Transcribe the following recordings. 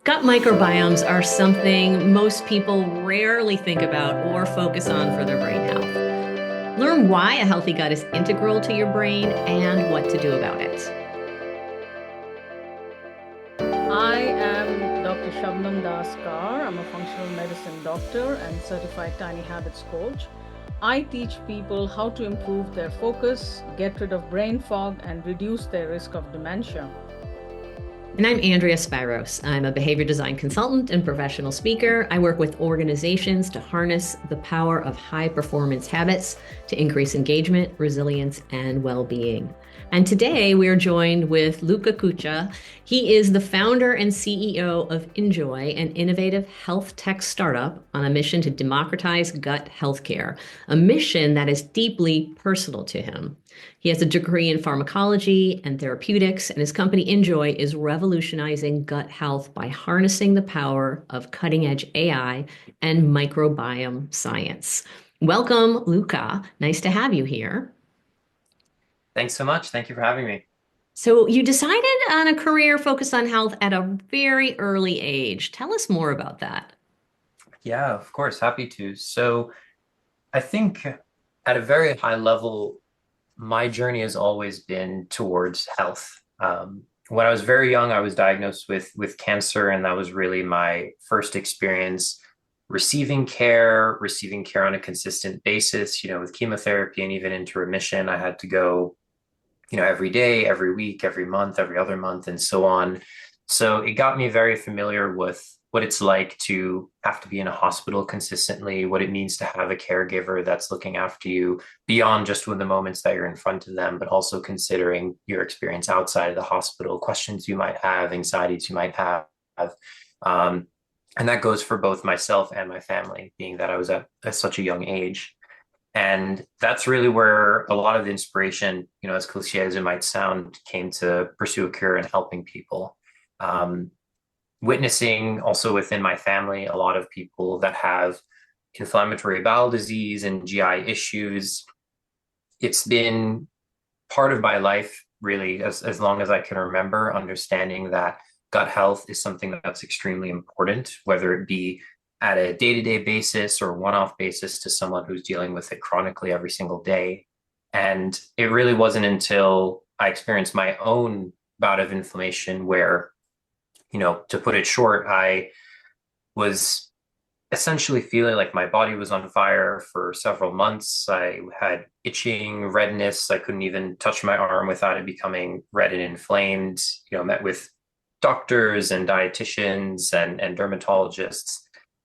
Gut microbiomes are something most people rarely think about or focus on for their brain health. Learn why a healthy gut is integral to your brain and what to do about it. I am Dr. Shabnam Daskar. I'm a functional medicine doctor and certified tiny habits coach. I teach people how to improve their focus, get rid of brain fog, and reduce their risk of dementia. And I'm Andrea Spyros. I'm a behavior design consultant and professional speaker. I work with organizations to harness the power of high performance habits to increase engagement, resilience, and well being. And today we are joined with Luca Cuccia. He is the founder and CEO of InJoy, an innovative health tech startup on a mission to democratize gut healthcare, a mission that is deeply personal to him. He has a degree in pharmacology and therapeutics, and his company InJoy is revolutionizing gut health by harnessing the power of cutting-edge AI and microbiome science. Welcome, Luca. Nice to have you here. Thanks so much. Thank you for having me. So you decided on a career focused on health at a very early age. Tell us more about that. Yeah, of course. Happy to. So I think at a very high level, my journey has always been towards health. When I was very young, I was diagnosed with cancer, and that was really my first experience receiving care on a consistent basis, with chemotherapy and even into remission. I had to go, every day, every week, every month, every other month, and so on. So it got me very familiar with what it's like to have to be in a hospital consistently, what it means to have a caregiver that's looking after you beyond just when the moments that you're in front of them, but also considering your experience outside of the hospital, questions you might have, anxieties you might have. Um, and that goes for both myself and my family, being that I was at such a young age. And that's really where a lot of the inspiration, as cliche as it might sound, came to pursue a cure and helping people. Um, Witnessing also within my family a lot of people that have inflammatory bowel disease and GI issues. It's been part of my life, really, as long as I can remember, understanding that gut health is something that's extremely important, whether it be at a day-to-day basis or one-off basis to someone who's dealing with it chronically every single day. And it really wasn't until I experienced my own bout of inflammation where, to put it short, I was essentially feeling like my body was on fire for several months. I had itching, redness. I couldn't even touch my arm without it becoming red and inflamed. Met with doctors and dietitians and dermatologists.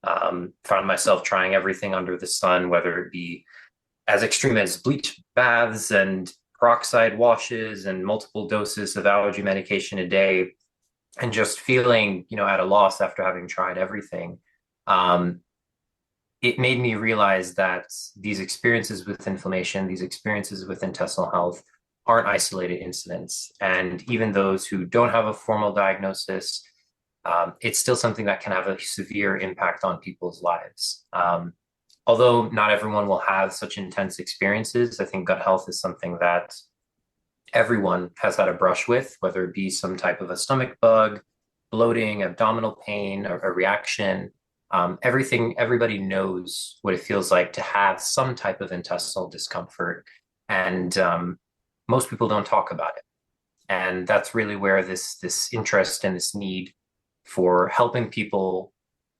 Found myself trying everything under the sun, whether it be as extreme as bleach baths and peroxide washes and multiple doses of allergy medication a day, and just feeling, at a loss after having tried everything. Um, it made me realize that these experiences with inflammation, these experiences with intestinal health aren't isolated incidents. And even those who don't have a formal diagnosis, it's still something that can have a severe impact on people's lives. Although not everyone will have such intense experiences, I think gut health is something that everyone has had a brush with, whether it be some type of a stomach bug, bloating, abdominal pain, a reaction. Everybody knows what it feels like to have some type of intestinal discomfort. And most people don't talk about it. And that's really where this interest and this need for helping people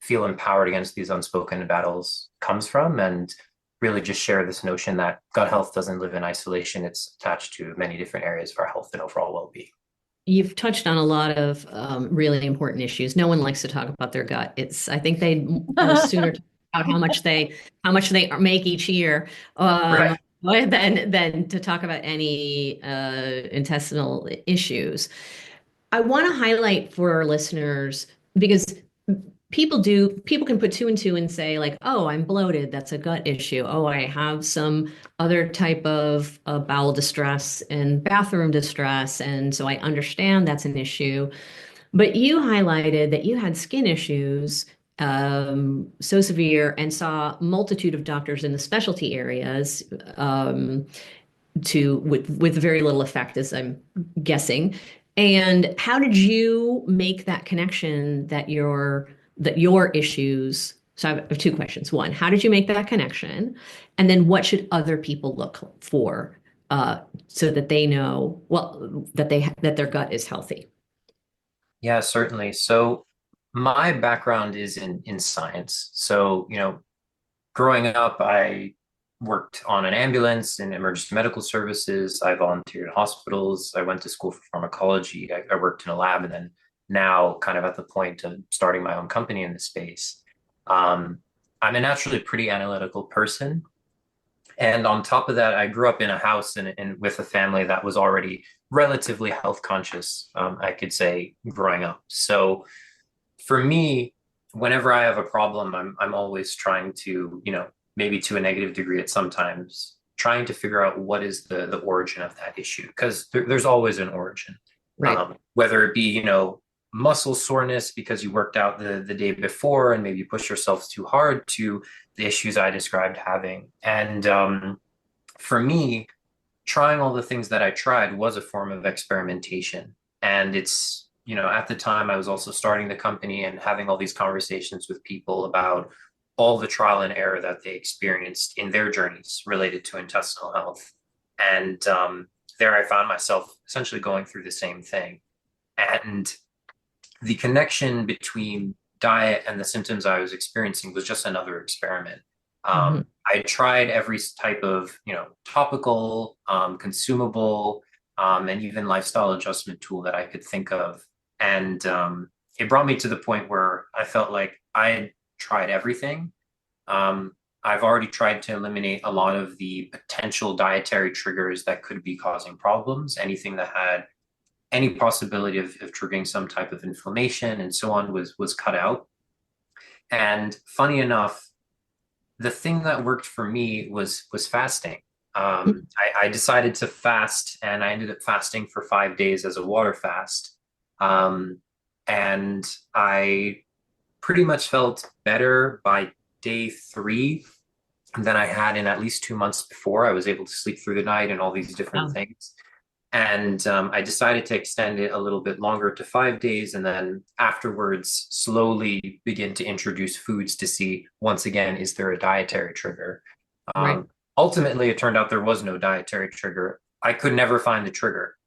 feel empowered against these unspoken battles comes from, and really just share this notion that gut health doesn't live in isolation. It's attached to many different areas of our health and overall well-being. You've touched on a lot of really important issues. No one likes to talk about their gut. I think they sooner talk about how much they make each year, Right. than to talk about any intestinal issues. I want to highlight for our listeners because people can put two and two and say like, oh, I'm bloated, that's a gut issue. Oh, I have some other type of bowel distress and bathroom distress, and so I understand that's an issue. But you highlighted that you had skin issues so severe and saw multitude of doctors in the specialty areas, with very little effect, as I'm guessing. And how did you make that connection that your issues? So I have two questions. One, how did you make that connection? And then what should other people look for so that they know, well, that their gut is healthy? Yeah, certainly. So my background is in science. So, growing up, I worked on an ambulance in emergency medical services. I volunteered in hospitals. I went to school for pharmacology. I worked in a lab, and then now kind of at the point of starting my own company in the space. Um, I'm a naturally pretty analytical person. And on top of that, I grew up in a house and with a family that was already relatively health conscious, I could say, growing up. So for me, whenever I have a problem, I'm always trying to, maybe to a negative degree at sometimes, trying to figure out what is the origin of that issue, because there's always an origin. Right. Whether it be, muscle soreness because you worked out the day before and maybe you push yourself too hard, to the issues I described having. And for me, trying all the things that I tried was a form of experimentation. And it's, at the time I was also starting the company and having all these conversations with people about all the trial and error that they experienced in their journeys related to intestinal health. And there I found myself essentially going through the same thing. And the connection between diet and the symptoms I was experiencing was just another experiment. Mhm. I tried every type of, topical, consumable, and even lifestyle adjustment tool that I could think of. And it brought me to the point where I felt like I had tried everything. I've already tried to eliminate a lot of the potential dietary triggers that could be causing problems. Anything that had any possibility of triggering some type of inflammation and so on was cut out. And funny enough, the thing that worked for me was fasting. I decided to fast, and I ended up fasting for 5 days as a water fast. Um, and I pretty much felt better by day 3 than I had in at least 2 months before. I was able to sleep through the night and all these different Wow. things. And I decided to extend it a little bit longer to 5 days, and then afterwards slowly begin to introduce foods to see, once again, is there a dietary trigger? Right. Ultimately, it turned out there was no dietary trigger. I could never find the trigger.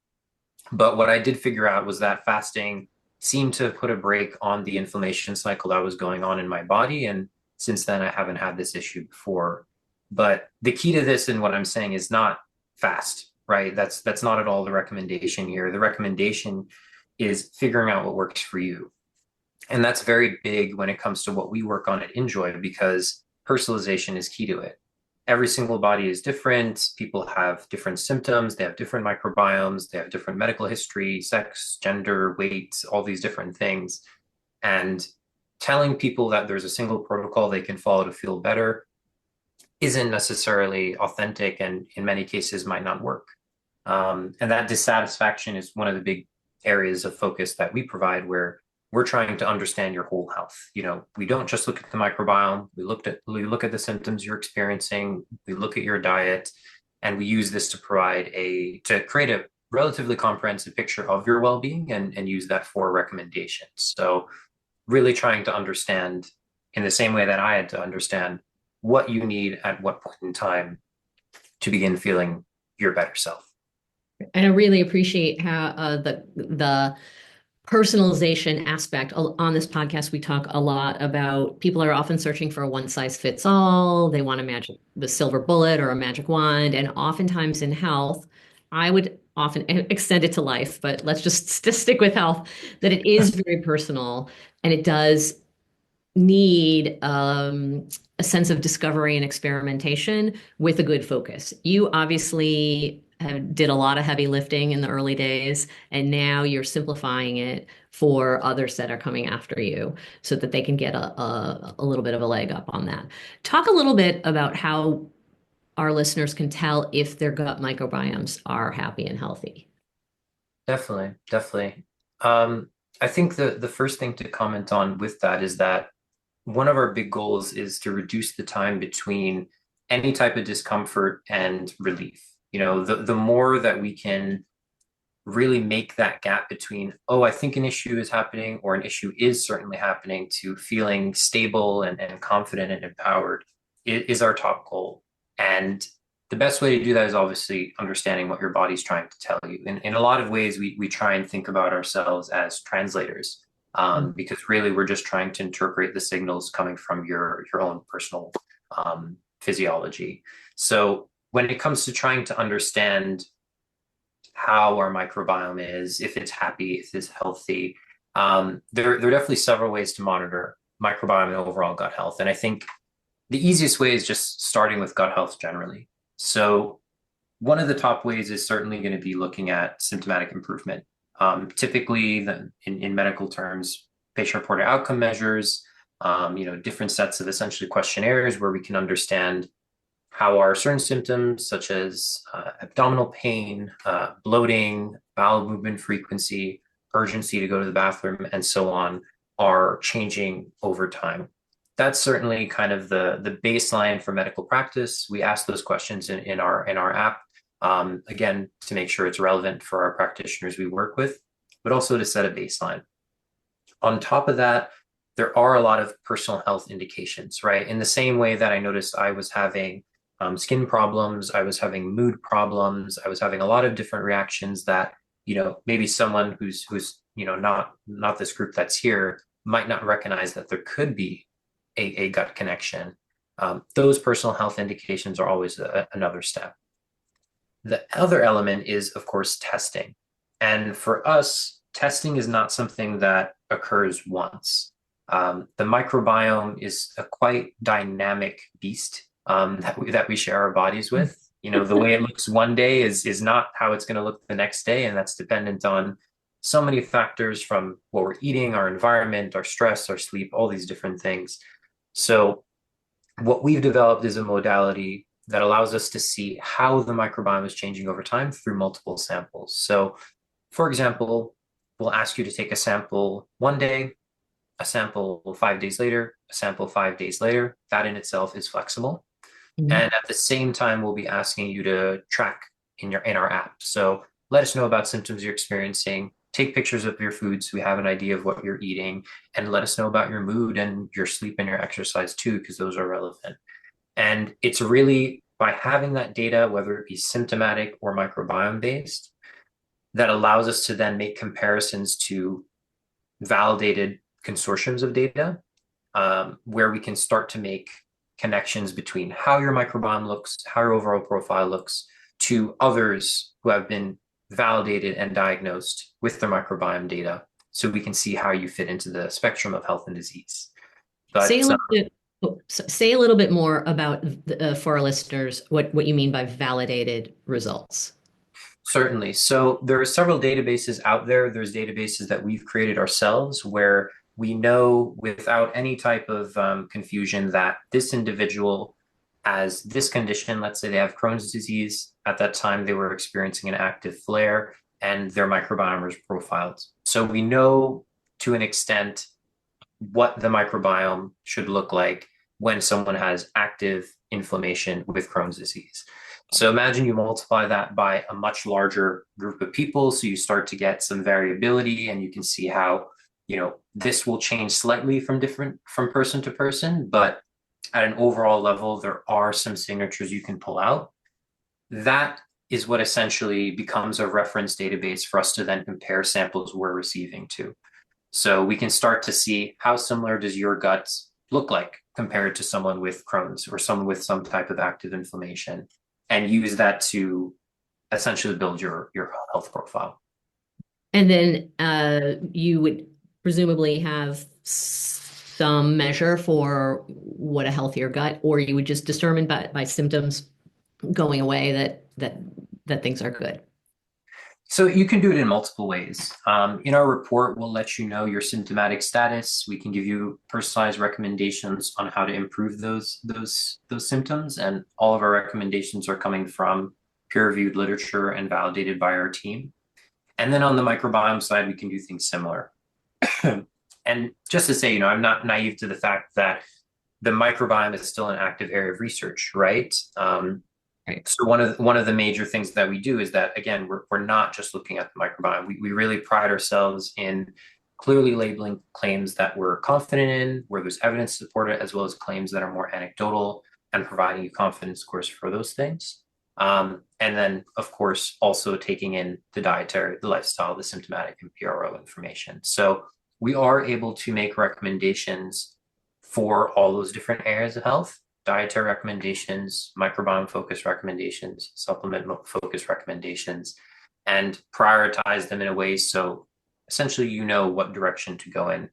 But what I did figure out was that fasting seemed to put a brake on the inflammation cycle that was going on in my body. And since then, I haven't had this issue before. But the key to this and what I'm saying is not fast, right? That's not at all the recommendation here. The recommendation is figuring out what works for you. And that's very big when it comes to what we work on at InJoy, because personalization is key to it. Every single body is different. People have different symptoms. They have different microbiomes. They have different medical history, sex, gender, weight, all these different things. And telling people that there's a single protocol they can follow to feel better isn't necessarily authentic, and in many cases might not work. And that dissatisfaction is one of the big areas of focus that we provide, where we're trying to understand your whole health. We don't just look at the microbiome. We look at the symptoms you're experiencing. We look at your diet, and we use this to to create a relatively comprehensive picture of your well-being, and use that for recommendations. So really trying to understand, in the same way that I had to understand what you need at what point in time to begin feeling your better self. And I really appreciate how the personalization aspect. On this podcast, we talk a lot about people are often searching for a one size fits all. They want a magic, the silver bullet or a magic wand. And oftentimes in health, I would often extend it to life, but let's just stick with health, that it is very personal and it does need a sense of discovery and experimentation with a good focus. You obviously did a lot of heavy lifting in the early days, and now you're simplifying it for others that are coming after you so that they can get a little bit of a leg up on that. Talk a little bit about how our listeners can tell if their gut microbiomes are happy and healthy. Definitely, definitely. I think the first thing to comment on with that is that one of our big goals is to reduce the time between any type of discomfort and relief. The more that we can really make that gap between, oh, I think an issue is happening or an issue is certainly happening, to feeling stable and confident and empowered is our top goal. And the best way to do that is obviously understanding what your body's trying to tell you. In a lot of ways, we try and think about ourselves as translators, because really we're just trying to interpret the signals coming from your own personal physiology. So when it comes to trying to understand how our microbiome is, if it's happy, if it's healthy, there are definitely several ways to monitor microbiome and overall gut health. And I think the easiest way is just starting with gut health generally. So one of the top ways is certainly going to be looking at symptomatic improvement. Typically, in medical terms, patient-reported outcome measures, different sets of essentially questionnaires where we can understand how are certain symptoms such as abdominal pain, bloating, bowel movement frequency, urgency to go to the bathroom, and so on are changing over time. That's certainly kind of the baseline for medical practice. We ask those questions in our app, again, to make sure it's relevant for our practitioners we work with, but also to set a baseline. On top of that, there are a lot of personal health indications, right? In the same way that I noticed I was having skin problems, I was having mood problems, I was having a lot of different reactions that, maybe someone who's not this group that's here might not recognize that there could be a gut connection. Those personal health indications are always another step. The other element is, of course, testing. And for us, testing is not something that occurs once. The microbiome is a quite dynamic beast that we share our bodies with. The way it looks one day is not how it's going to look the next day, and that's dependent on so many factors, from what we're eating, our environment, our stress, our sleep, all these different things. So what we've developed is a modality that allows us to see how the microbiome is changing over time through multiple samples. So, for example, we'll ask you to take a sample one day, a sample 5 days later, a sample 5 days later. That in itself is flexible. Mm-hmm. And at the same time, we'll be asking you to track in our app. So let us know about symptoms you're experiencing. Take pictures of your foods so we have an idea of what you're eating, and let us know about your mood and your sleep and your exercise too, because those are relevant. And it's really by having that data, whether it be symptomatic or microbiome based, that allows us to then make comparisons to validated consortiums of data, where we can start to make connections between how your microbiome looks, how your overall profile looks, to others who have been validated and diagnosed with their microbiome data, so we can see how you fit into the spectrum of health and disease. But say a little bit more about, for our listeners, what you mean by validated results. Certainly. So there are several databases out there. There's databases that we've created ourselves where we know without any type of confusion that this individual has this condition. Let's say they have Crohn's disease. At that time, they were experiencing an active flare and their microbiome was profiled. So we know to an extent what the microbiome should look like when someone has active inflammation with Crohn's disease. So imagine you multiply that by a much larger group of people. So you start to get some variability, and you can see how, this will change slightly from person to person, but at an overall level, there are some signatures you can pull out. That is what essentially becomes a reference database for us to then compare samples we're receiving to. So we can start to see how similar does your gut look like compared to someone with Crohn's or someone with some type of active inflammation, and use that to essentially build your health profile. And then you would presumably have some measure for what a healthier gut, or you would just determine by symptoms going away that things are good. So you can do it in multiple ways. In our report, we'll let you know your symptomatic status. We can give you personalized recommendations on how to improve those symptoms, and all of our recommendations are coming from peer-reviewed literature and validated by our team. And then on the microbiome side, we can do things similar. And just to say, I'm not naive to the fact that the microbiome is still an active area of research, right? Right. So one of the major things that we do is that again we're not just looking at the microbiome. We really pride ourselves in clearly labeling claims that we're confident in, where there's evidence to support it, as well as claims that are more anecdotal and providing you confidence, of course, for those things. And then, of course, also taking in the dietary, the lifestyle, the symptomatic, and PRO information. So we are able to make recommendations for all those different areas of health, dietary recommendations, microbiome focused recommendations, supplement focused recommendations, and prioritize them in a way so essentially you know what direction to go in.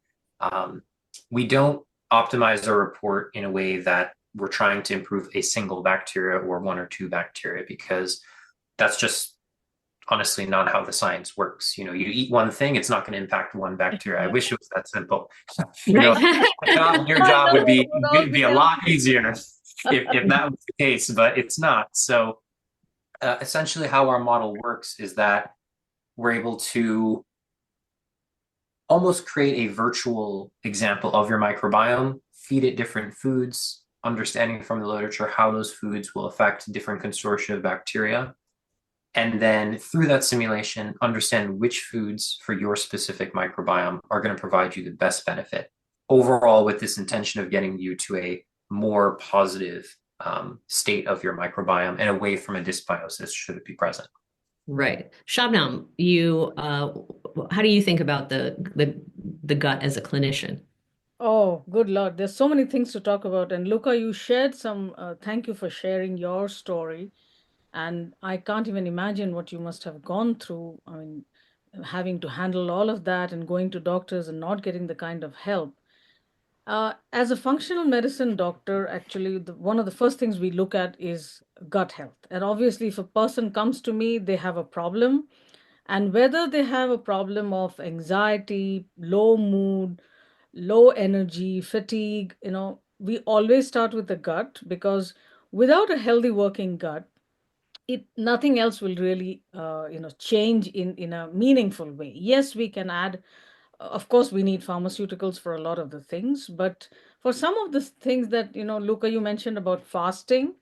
We don't optimize our report in a way that we're trying to improve a single bacteria or one or two bacteria, because that's just honestly not how the science works. You know, you eat one thing, it's not going to impact one bacteria. I wish it was that simple. You know, Right. your I job know would it be would all would be be a lot easier if healthy. that was the case, but it's not. So essentially, how our model works is that we're able to almost create a virtual example of your microbiome, feed it different foods, understanding from the literature how those foods will affect different consortia of bacteria, and then through that simulation, understand which foods for your specific microbiome are going to provide you the best benefit overall, with this intention of getting you to a more positive state of your microbiome and away from a dysbiosis should it be present. Right. Shabnam, you how do you think about the gut as a clinician? Oh, good Lord. There's so many things to talk about. And Luca, you shared some, thank you for sharing your story. And I can't even imagine what you must have gone through. I mean, having to handle all of that and going to doctors and not getting the kind of help. As a functional medicine doctor, actually, one of the first things we look at is gut health. And obviously, if a person comes to me, they have a problem. And whether they have a problem of anxiety, low mood, low energy, fatigue, we always start with the gut, because without a healthy working gut, it nothing else will really change in a meaningful way. Yes, we can add, of course, we need pharmaceuticals for a lot of the things, but for some of the things that, Luca, you mentioned about fasting.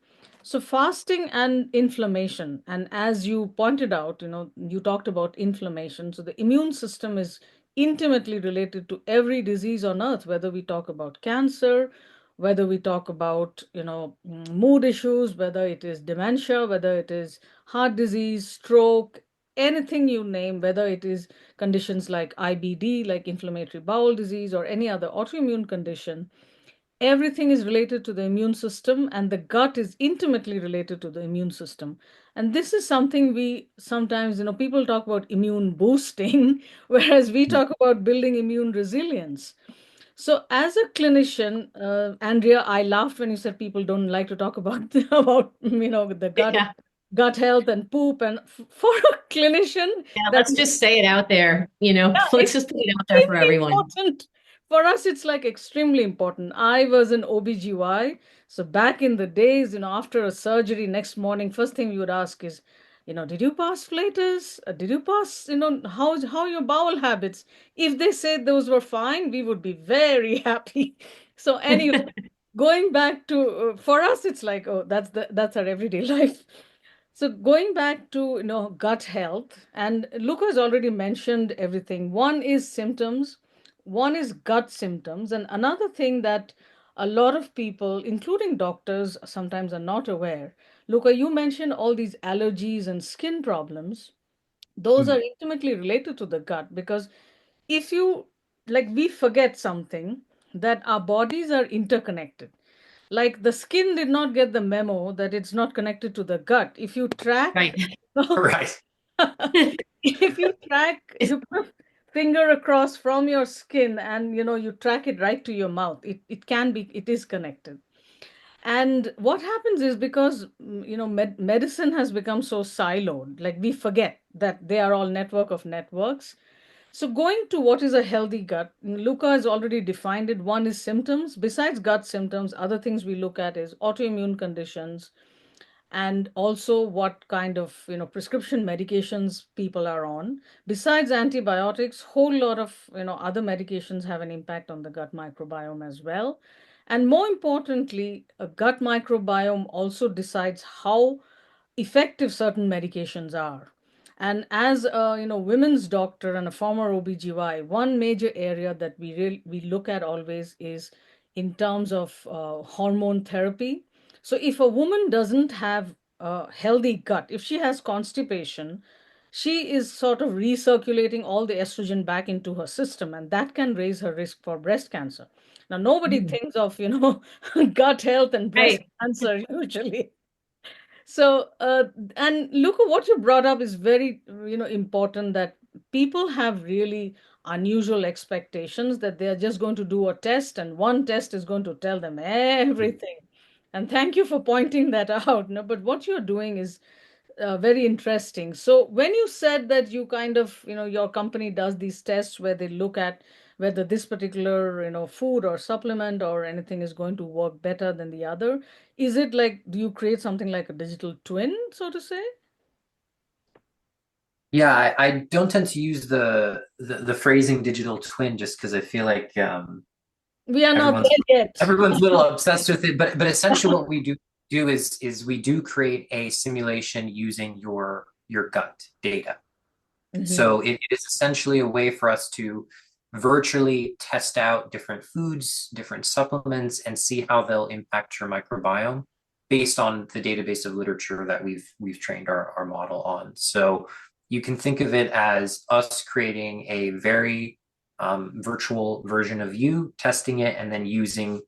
So fasting and inflammation, and as you pointed out, you talked about inflammation. So the immune system is intimately related to every disease on earth, whether we talk about cancer, whether we talk about, mood issues, whether it is dementia, whether it is heart disease, stroke, anything you name, whether it is conditions like IBD, like inflammatory bowel disease, or any other autoimmune condition, everything is related to the immune system, and the gut is intimately related to the immune system. And this is something we sometimes, people talk about immune boosting, whereas we talk about building immune resilience. So, as a clinician, Andrea, I laughed when you said people don't like to talk about about the Yeah. gut health and poop, and for a clinician, Yeah, that let's just say it out there, yeah, let's it's just put it out there for extremely everyone. important. For us, it's like extremely important. I was an OBGY. So back in the days, after a surgery, next morning, first thing we would ask is, did you pass flatus? Did you pass, how your bowel habits? If they said those were fine, we would be very happy. So anyway, going back to, for us, it's like, oh, that's our everyday life. So going back to gut health, and Luca has already mentioned everything. One is symptoms, one is gut symptoms, and another thing that a lot of people, including doctors, sometimes are not aware. Luca, you mentioned all these allergies and skin problems. Those are Mhm. intimately related to the gut, because if you, like, we forget something, that our bodies are interconnected. Like the skin did not get the memo that it's not connected to the gut. If you track, Right. Right. if you put a finger across from your skin and you track it right to your mouth, it is connected. And what happens is, because medicine has become so siloed, like we forget that they are all network of networks. So, going to what is a healthy gut, Luca has already defined it. One is symptoms. Besides gut symptoms, other things we look at is autoimmune conditions, and also what kind of prescription medications people are on. Besides antibiotics, whole lot of other medications have an impact on the gut microbiome as well. And more importantly, a gut microbiome also decides how effective certain medications are. And as a women's doctor and a former OBGY, one major area that we look at always is in terms of hormone therapy. So if a woman doesn't have a healthy gut, if she has constipation, she is sort of recirculating all the estrogen back into her system, and that can raise her risk for breast cancer. Now, nobody Mm. thinks of, gut health and breast Right. cancer usually. So, and Luca, what you brought up is very, important, that people have really unusual expectations that they are just going to do a test and one test is going to tell them everything. And thank you for pointing that out. No, but what you're doing is very interesting. So when you said that you kind of, your company does these tests where they look at whether this particular, food or supplement or anything is going to work better than the other, is it like, do you create something like a digital twin, so to say? Yeah, I don't tend to use the phrasing digital twin just because I feel like We are not everyone's there yet. everyone's a little obsessed with it. But essentially what we do is we do create a simulation using your gut data. Hmm. So it is essentially a way for us to virtually test out different foods, different supplements, and see how they'll impact your microbiome based on the database of literature that we've trained our model on. So you can think of it as us creating a very virtual version of you, testing it, and then using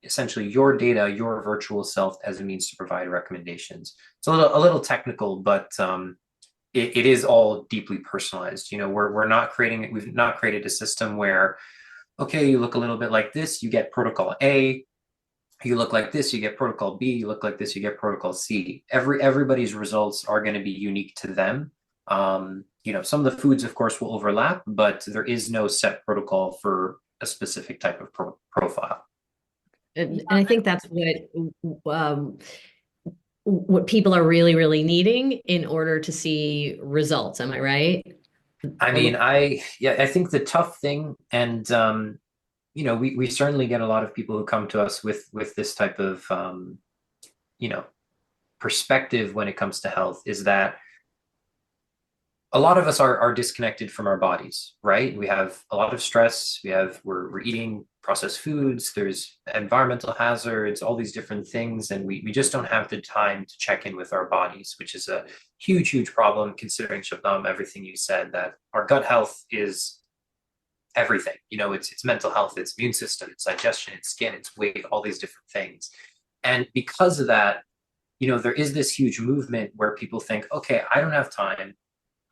essentially your data, your virtual self as a means to provide recommendations. It's a little technical, but it is all deeply personalized. We're not creating it. We've not created a system where, okay, you look a little bit like this, you get protocol A. You look like this, you get protocol B. You look like this, you get protocol C. Everybody's results are going to be unique to them. Some of the foods, of course, will overlap, but there is no set protocol for a specific type of profile. And I think that's um, what people are really, really needing in order to see results. Am I right? I Or mean, look, I think the tough thing, and we certainly get a lot of people who come to us with this type of you know, perspective when it comes to health is that a lot of us are disconnected from our bodies, right? We have a lot of stress. We're eating processed foods. There's environmental hazards, all these different things, and we just don't have the time to check in with our bodies, which is a huge problem considering, Shabnam, everything you said, that our gut health is everything. It's mental health, it's immune system, it's digestion, it's skin, it's weight, all these different things. And because of that, there is this huge movement where people think, okay, I don't have time.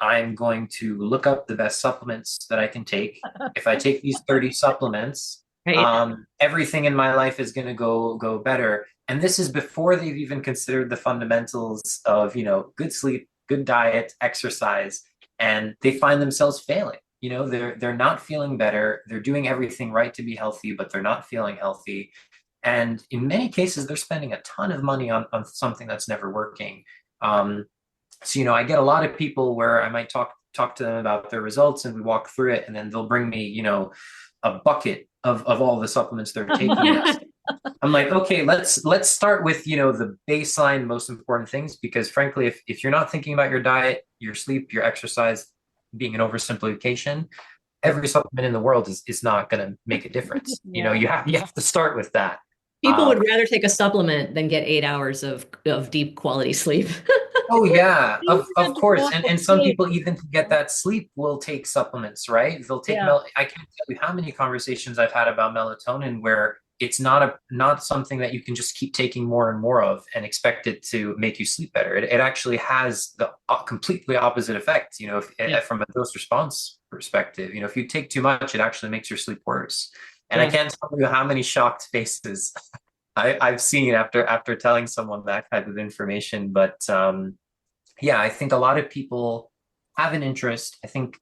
I'm going to look up the best supplements that I can take. If I take these 30 supplements, right? everything in my life is going to go better. And this is before they've even considered the fundamentals of, good sleep, good diet, exercise, and they find themselves failing. They're not feeling better. They're doing everything right to be healthy, but they're not feeling healthy. And in many cases, they're spending a ton of money on something that's never working. So I get a lot of people where I might talk to them about their results, and we walk through it, and then they'll bring me, a bucket of all the supplements they're taking. And I'm like, okay, let's start with, the baseline most important things, because frankly, if you're not thinking about your diet, your sleep, your exercise, being an oversimplification, every supplement in the world is not going to make a difference. Yeah. You have to start with that. People would rather take a supplement than get 8 hours of deep quality sleep. Oh yeah, You of said the course. point And of some sleep. people, even to get that sleep, will take supplements, right? They'll take Yeah. I can't tell you how many conversations I've had about melatonin where it's not something that you can just keep taking more and more of and expect it to make you sleep better. It actually has the completely opposite effect, Yeah. from a dose response perspective. If you take too much, it actually makes your sleep worse. And I Yeah. can't tell you how many shocked faces I've seen after telling someone that type of information. But yeah, I think a lot of people have an interest. I think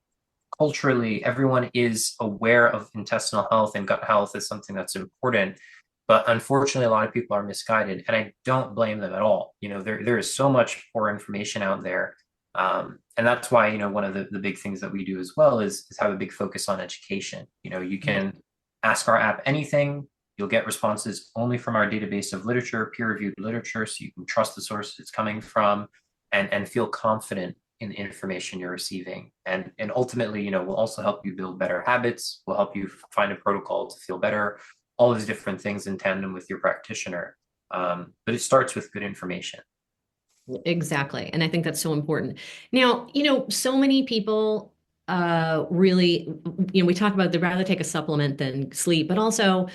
culturally, everyone is aware of intestinal health and gut health as something that's important. But unfortunately, a lot of people are misguided, and I don't blame them at all. There is so much poor information out there. And that's why, one of the big things that we do as well is have a big focus on education. You Yeah. can ask our app anything. You'll get responses only from our database of literature, peer-reviewed literature, so you can trust the source it's coming from. and feel confident in the information you're receiving. And ultimately, will also help you build better habits, will help you find a protocol to feel better, all these different things in tandem with your practitioner. But it starts with good information. Exactly. And I think that's so important. Now, so many people really, we talk about they'd rather take a supplement than sleep, but also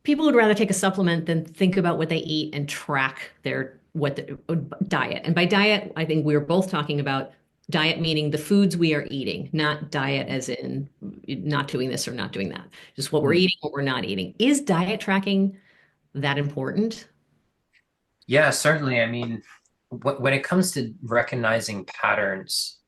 people would rather take a supplement than think about what they eat and track their what the diet. And by diet, I think we were both talking about diet meaning the foods we are eating, not diet as in not doing this or not doing that. Just what we're Hmm. eating, what we're not eating. Is diet tracking that important? Yeah, certainly. I mean, when it comes to recognizing patterns,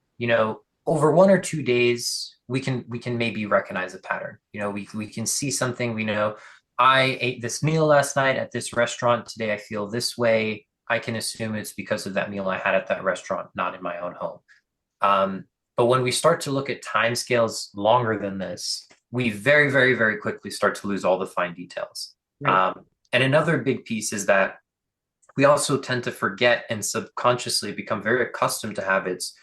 over 1 or 2 days, we can maybe recognize a pattern. We can see something. We know I ate this meal last night at this restaurant. Today I feel this way. I can assume it's because of that meal I had at that restaurant, not in my own home. But when we start to look at timescales longer than this, we very, very, very quickly start to lose all the fine details. Right. And another big piece is that we also tend to forget and subconsciously become very accustomed to habits,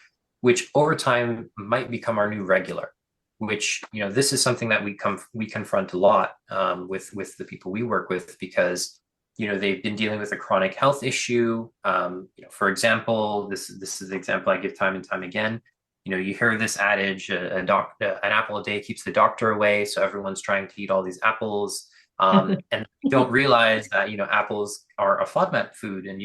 which over time might become our new regular. Which this is something that we confront a lot with the people we work with because they've been dealing with a chronic health issue. For example, this is the example I give time and time again. You hear this adage: an apple a day keeps the doctor away. So everyone's trying to eat all these apples. And don't realize that apples are a FODMAP food, and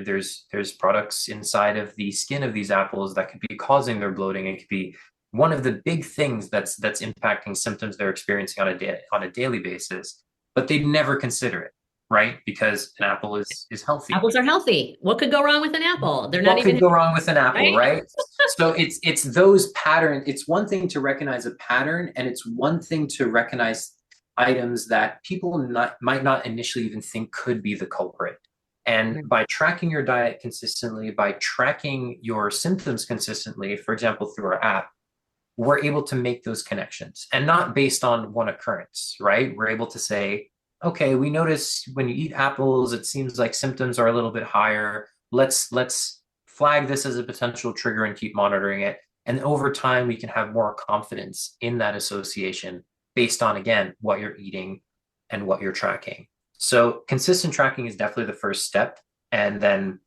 there's products inside of the skin of these apples that could be causing their bloating and could be one of the big things that's impacting symptoms they're experiencing on a daily basis, but they never consider it, right? Because an apple is healthy. Apples are healthy. What could go wrong with an apple? They're not What could even, go wrong with an apple, right? right? So it's those patterns. It's one thing to recognize a pattern, and it's one thing to recognize items that people might not initially even think could be the culprit. And by tracking your diet consistently, by tracking your symptoms consistently, for example, through our app, we're able to make those connections and not based on one occurrence, right? We're able to say, okay, we notice when you eat apples, it seems like symptoms are a little bit higher. Let's flag this as a potential trigger and keep monitoring it. And over time, we can have more confidence in that association based on, again, what you're eating and what you're tracking. So consistent tracking is definitely the first step. And then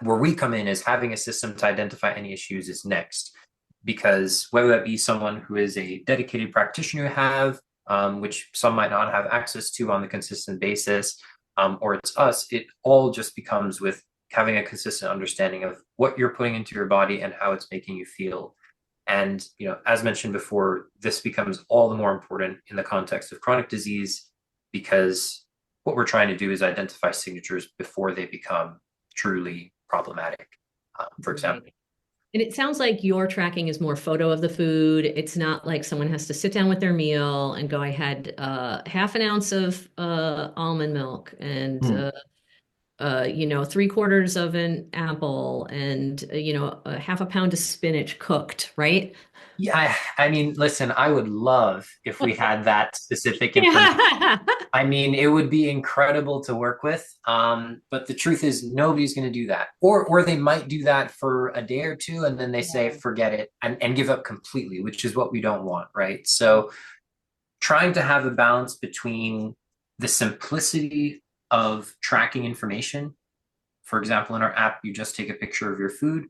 where we come in is having a system to identify any issues is next. Because whether that be someone who is a dedicated practitioner you have, which some might not have access to on the consistent basis, or it's us, it all just becomes with having a consistent understanding of what you're putting into your body and how it's making you feel. And, as mentioned before, this becomes all the more important in the context of chronic disease because what we're trying to do is identify signatures before they become truly problematic. For example, And it sounds like your tracking is more photo of the food. It's not like someone has to sit down with their meal and go, I had half an ounce of almond milk and hmm. 3/4 of an apple and a half a pound of spinach cooked, right? Yeah, I mean, listen, I would love if we had that specific information. Yeah. I mean, it would be incredible to work with. But the truth is nobody's going to do that. Or they might do that for a day or two and then they say, forget it and give up completely, which is what we don't want, right? So trying to have a balance between the simplicity of tracking information. For example, in our app, you just take a picture of your food.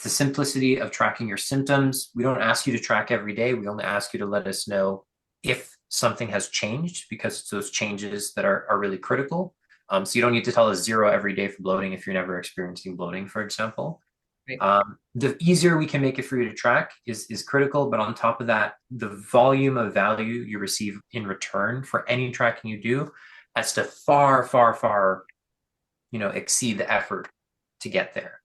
The simplicity of tracking your symptoms. We don't ask you to track every day. We only ask you to let us know if something has changed because it's those changes that are really critical. So you don't need to tell us 0 every day for bloating if you're never experiencing bloating, for example. Right. The easier we can make it for you to track is critical. But on top of that, the volume of value you receive in return for any tracking you do has to far, far, far, exceed the effort to get there.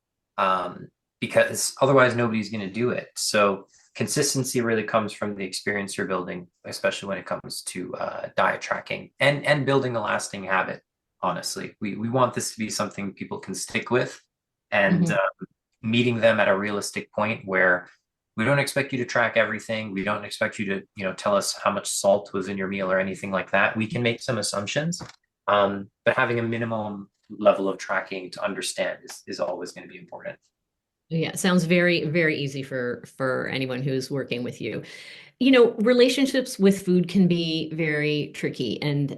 Because otherwise nobody's going to do it. So consistency really comes from the experience you're building, especially when it comes to diet tracking and building a lasting habit. Honestly, we want this to be something people can stick with, and Mhm. meeting them at a realistic point where we don't expect you to track everything. We don't expect you to tell us how much salt was in your meal or anything like that. We can make some assumptions, but having a minimum level of tracking to understand is always going to be important. Yeah, it sounds very, very easy for anyone who's working with you. You know, relationships with food can be very tricky. And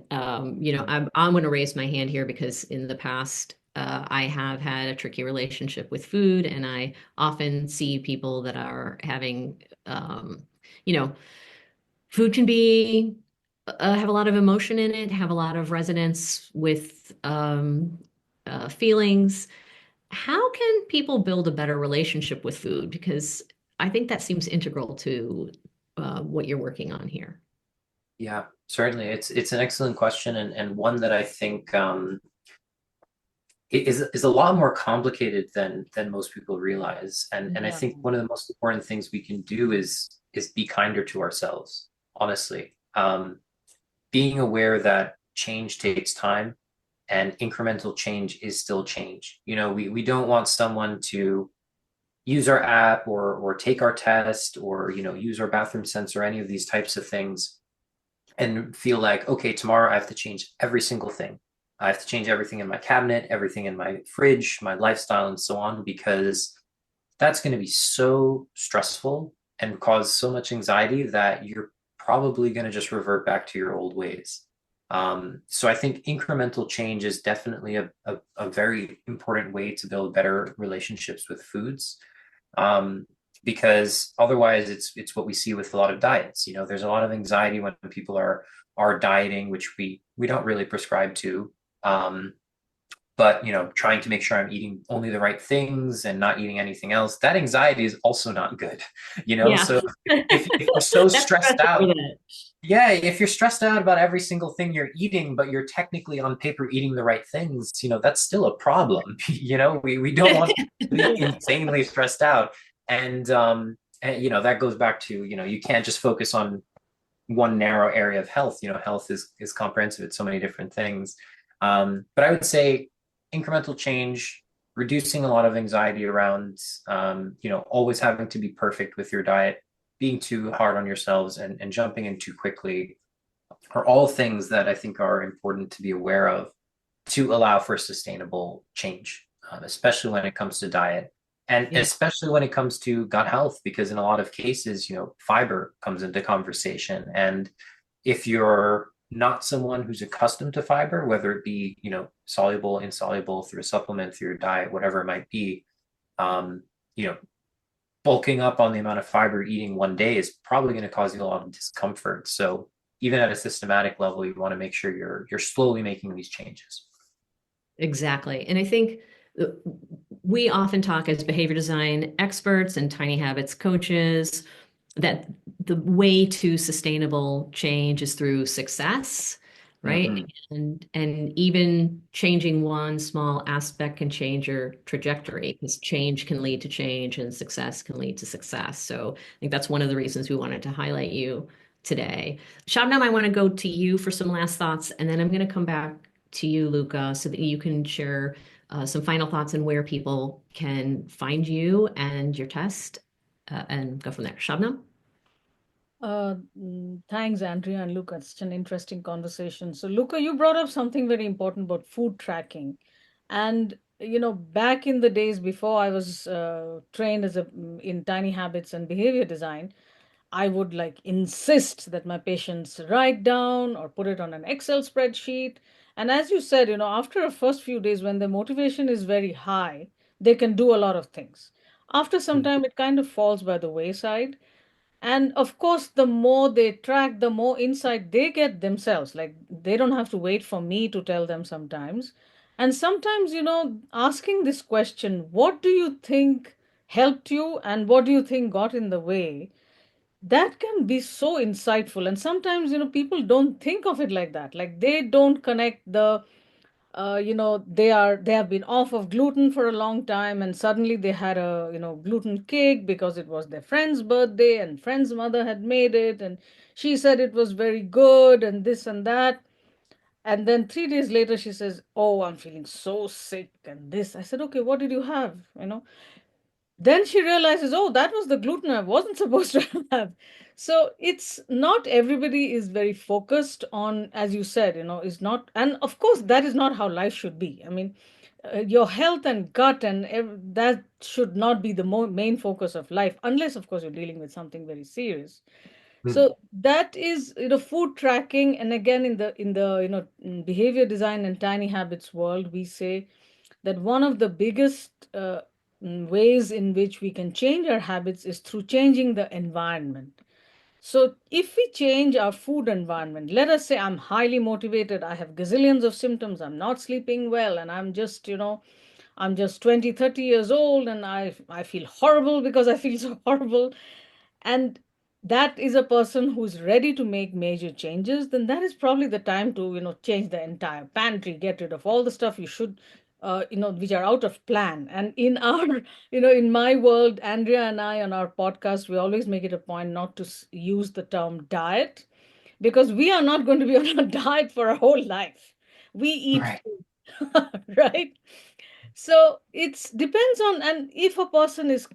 you know, I'm going to raise my hand here because in the past, I have had a tricky relationship with food, and I often see people that are having, you know, food can be have a lot of emotion in it, have a lot of resonance with feelings. How can people build a better relationship with food? Because I think that seems integral to what you're working on here. Yeah, certainly. It's an excellent question and one that I think is a lot more complicated than most people realize. And I Yeah. think one of the most important things we can do is be kinder to ourselves, honestly. Being aware that change takes time and incremental change is still change. You know, we don't want someone to use our app or take our test or use our bathroom sensor, any of these types of things and feel like, okay, tomorrow I have to change every single thing. I have to change everything in my cabinet, everything in my fridge, my lifestyle, and so on, because that's going to be so stressful and cause so much anxiety that you're probably going to just revert back to your old ways. So I think incremental change is definitely a very important way to build better relationships with foods. Um, because otherwise it's what we see with a lot of diets. You know, there's a lot of anxiety when people are dieting, which we don't really prescribe to. But trying to make sure I'm eating only the right things and not eating anything else, that anxiety is also not good. Yeah. So if you're so That's stressed stressful, out, isn't it? yeah, if you're stressed out about every single thing you're eating, but you're technically on paper eating the right things, that's still a problem. We don't want to be Yeah. insanely stressed out. And that goes back to, you can't just focus on one narrow area of health. Health is comprehensive. It's so many different things. But I would say incremental change, reducing a lot of anxiety around, always having to be perfect with your diet, being too hard on yourselves and jumping in too quickly are all things that I think are important to be aware of to allow for sustainable change, especially when it comes to diet and Yeah. especially when it comes to gut health, because in a lot of cases, fiber comes into conversation. And if you're not someone who's accustomed to fiber, whether it be, soluble, insoluble, through a supplement, through your diet, whatever it might be, um, you know, bulking up on the amount of fiber eating one day is probably going to cause you a lot of discomfort. So even at a systematic level, you want to make sure you're slowly making these changes. Exactly. And I think uh, we often talk as behavior design experts and tiny habits coaches that the way to sustainable change is through success, right? Mm-hmm. And even changing one small aspect can change your trajectory because change can lead to change and success can lead to success. So I think that's one of the reasons we wanted to highlight you today. Shabnam, I want to go to you for some last thoughts, and then I'm going to come back to you, Luca, so that you can share some final thoughts on where people can find you and your test and go from there. Shabnam? Thanks, Andrea and Luca. It's such an interesting conversation. So, Luca, you brought up something very important about food tracking. And, back in the days before I was trained in tiny habits and behavior design, I would like insist that my patients write down or put it on an Excel spreadsheet. And as you said, after a first few days when the motivation is very high, they can do a lot of things. After some time, it kind of falls by the wayside. And of course, the more they track, the more insight they get themselves. Like they don't have to wait for me to tell them sometimes. And sometimes, asking this question, what do you think helped you and what do you think got in the way? That can be so insightful. And sometimes, people don't think of it like that. Like they don't connect they have been off of gluten for a long time and suddenly they had a gluten cake because it was their friend's birthday and friend's mother had made it and she said it was very good and this and that. And then 3 days later she says, oh, I'm feeling so sick and this. I said, okay, what did you have? Then she realizes, oh, that was the gluten I wasn't supposed to have. So it's not everybody is very focused on, as you said, is not, and of course, that is not how life should be. I mean, your health and gut and that should not be the main focus of life, unless, of course, you're dealing with something very serious. Mm. So that is, food tracking, and again, in the behavior design and tiny habits world, we say that one of the biggest ways in which we can change our habits is through changing the environment. So, if we change our food environment, let us say I'm highly motivated, I have gazillions of symptoms, I'm not sleeping well, and I'm just 20, 30 years old, and I feel horrible because I feel so horrible. And that is a person who's ready to make major changes, then that is probably the time to, change the entire pantry, get rid of all the stuff you should, which are out of plan. And in our, in my world, Andrea and I on our podcast, we always make it a point not to use the term diet, because we are not going to be on a diet for our whole life. We eat Right. food, right? So it's depends on, and if a person is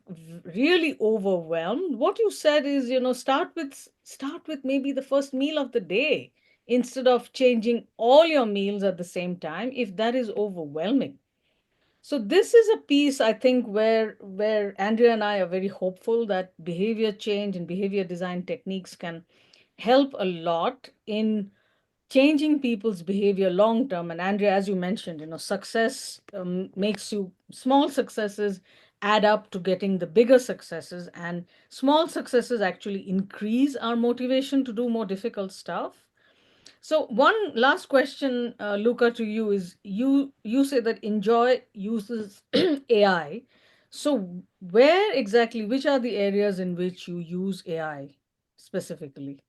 really overwhelmed, what you said is, start with maybe the first meal of the day instead of changing all your meals at the same time if that is overwhelming. So this is a piece, I think, where Andrea and I are very hopeful that behavior change and behavior design techniques can help a lot in changing people's behavior long term. And Andrea, as you mentioned, success makes you, small successes add up to getting the bigger successes, and small successes actually increase our motivation to do more difficult stuff. So one last question, Luca, to you is, you say that InJoy uses AI. So where exactly, which are the areas in which you use AI specifically?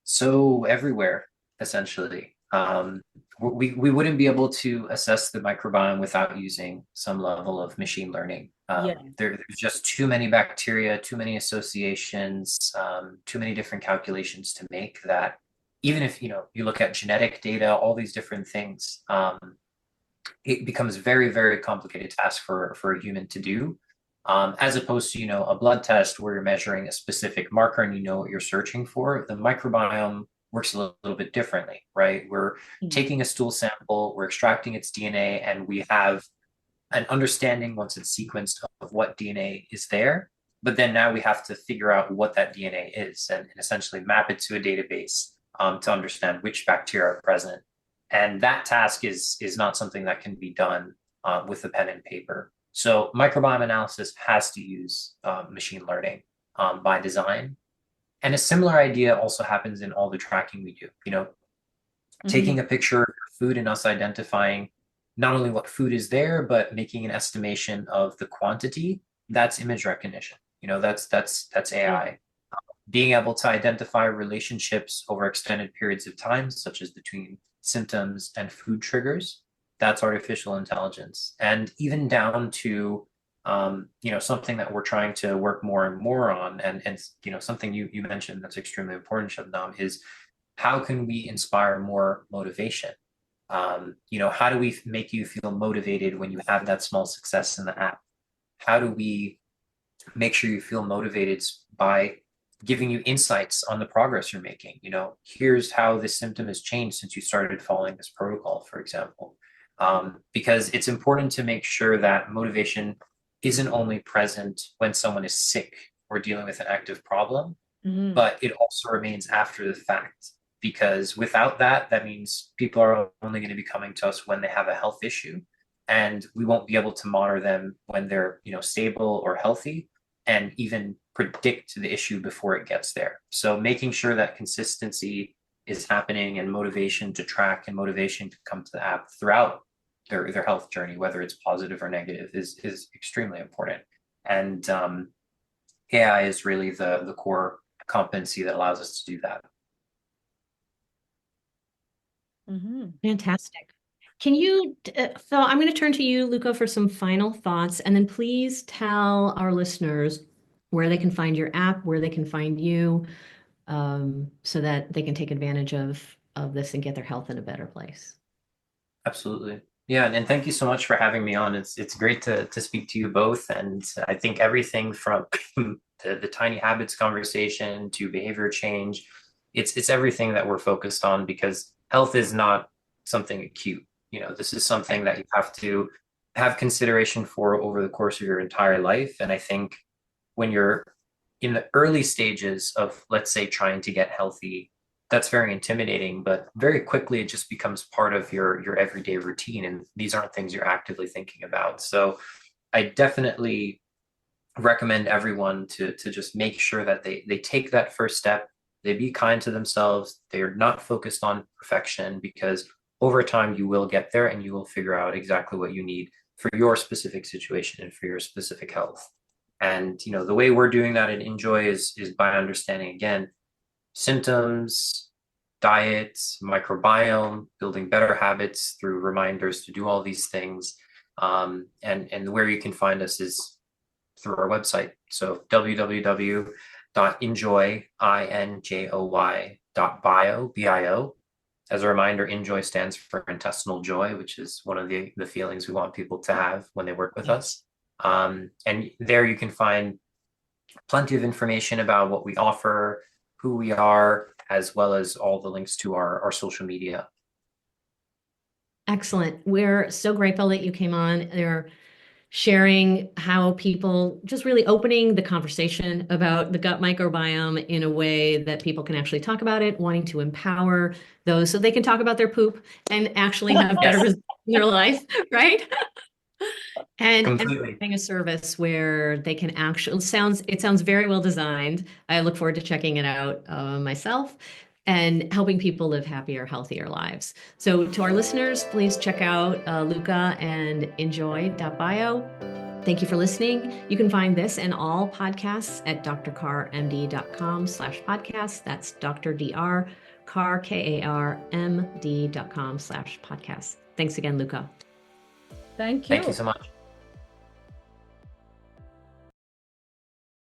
So everywhere, essentially. We wouldn't be able to assess the microbiome without using some level of machine learning. Yeah. There's just too many bacteria, too many associations, too many different calculations to make that even if you look at genetic data, all these different things, it becomes very, very complicated task for a human to do. As opposed to, a blood test where you're measuring a specific marker and you know what you're searching for. The microbiome works a little bit differently, right? We're Mm. taking a stool sample, we're extracting its DNA, and we have an understanding once it's sequenced of what DNA is there. But then now we have to figure out what that DNA is and essentially map it to a database to understand which bacteria are present. And that task is not something that can be done with a pen and paper. So microbiome analysis has to use machine learning by design. And a similar idea also happens in all the tracking we do. Mhm. Taking a picture of your food and us identifying not only what food is there, but making an estimation of the quantity. That's image recognition. That's Yeah. AI. Being able to identify relationships over extended periods of time, such as between symptoms and food triggers, that's artificial intelligence. And even down to something that we're trying to work more and more on, and something you mentioned that's extremely important, Shabnam, is how can we inspire more motivation? How do we make you feel motivated when you have that small success in the app? How do we make sure you feel motivated by giving you insights on the progress you're making? Here's how this symptom has changed since you started following this protocol, for example. Because it's important to make sure that motivation isn't only present when someone is sick or dealing with an active problem, Mhm. but it also remains after the fact. Because without that, that means people are only going to be coming to us when they have a health issue, and we won't be able to monitor them when they're stable or healthy, and even predict the issue before it gets there. So making sure that consistency is happening and motivation to track and motivation to come to the app throughout their health journey, whether it's positive or negative, is extremely important. And AI is really the core competency that allows us to do that. Mhm. Fantastic. So I'm going to turn to you, Luca, for some final thoughts, and then please tell our listeners where they can find your app, where they can find you, so that they can take advantage of this and get their health in a better place. Absolutely. Yeah, and thank you so much for having me on. It's great to speak to you both, and I think everything from the tiny habits conversation to behavior change, it's everything that we're focused on because health is not something acute. This is something that you have to have consideration for over the course of your entire life. And I think when you're in the early stages of, let's say, trying to get healthy, that's very intimidating, but very quickly it just becomes part of your everyday routine. And these aren't things you're actively thinking about. So I definitely recommend everyone to just make sure that they take that first step, they be kind to themselves, they're not focused on perfection, because over time you will get there and you will figure out exactly what you need for your specific situation and for your specific health. And the way we're doing that at InJoy is by understanding, again, symptoms, diets, microbiome, building better habits through reminders to do all these things. And where you can find us is through our website. So www.injoy.bio. As a reminder, InJoy stands for intestinal joy, which is one of the feelings we want people to have when they work with us. And there you can find plenty of information about what we offer, who we are, as well as all the links to our social media. Excellent. We're so grateful that you came on. They're sharing how people just really opening the conversation about the gut microbiome in a way that people can actually talk about it, wanting to empower those so they can talk about their poop and actually have better Yes, results in their life, right? And completely. having a service where they can actually it sounds very well designed. I look forward to checking it out myself and helping people live happier, healthier lives. So to our listeners, please check out Luca and InJoy.bio. Thank you for listening. You can find this and all podcasts at drcarmd.com/podcast. That's Dr. Dr. Car, KARMD.com/podcast. Thanks again, Luca. Thank Thank you you. so much.